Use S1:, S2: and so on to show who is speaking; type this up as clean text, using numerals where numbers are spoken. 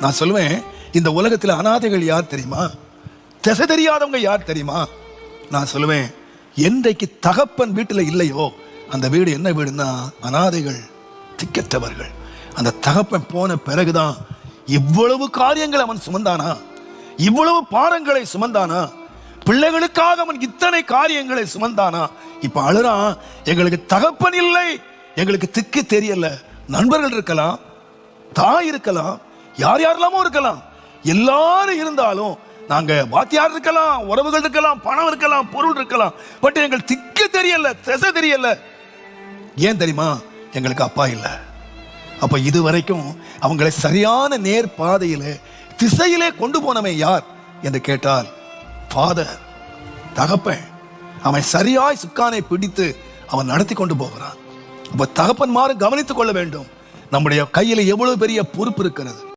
S1: நான் சொல்லுவேன், இந்த உலகத்தில் அனாதைகள் யார் தெரியுமா? திசை தெரியாதவங்க யார் தெரியுமா? நான் சொல்லுவேன், என்றைக்கு தகப்பன் வீட்டில் இல்லையோ அந்த வீடு என்ன வீடுன்னா அனாதைகள், திக்கற்றவர்கள். அந்த தகப்பன் போன பிறகுதான் இவ்வளவு காரியங்களை அவன் சுமந்தானா, இவ்வளவு பாரங்களை சுமந்தானா, பிள்ளைகளுக்காக அவன் இத்தனை காரியங்களை சுமந்தானா? இப்ப அழுறான், எங்களுக்கு தகப்பன் இல்லை, எங்களுக்கு திக்கு தெரியல. நண்பர்கள் இருக்கலாம், தாய் இருக்கலாம், யார் யாரெல்லாமோ இருக்கலாம், எல்லாரும் இருந்தாலும் நாங்க வாத்தியார் இருக்கலாம், உறவுகள் இருக்கலாம், பணம் இருக்கலாம், பொருள் இருக்கலாம், பட் எங்களுக்கு திக்கு தெரியல, திசை தெரியல. ஏன் தெரியுமா? எங்களுக்கு அப்பா இல்லை. அப்ப இதுவரைக்கும் அவங்களை சரியான நேர் பாதையில திசையிலே கொண்டு போனவன் யார் என்று கேட்டால் ஃபாதர், தகப்பன். அவன் சரியாய் சுக்கானை பிடித்து அவன் நடத்தி கொண்டு போகிறான். அப்ப தகப்பன்மாரும் கவனித்துக் கொள்ள வேண்டும், நம்முடைய கையில எவ்வளவு பெரிய பொறுப்பு இருக்கிறது.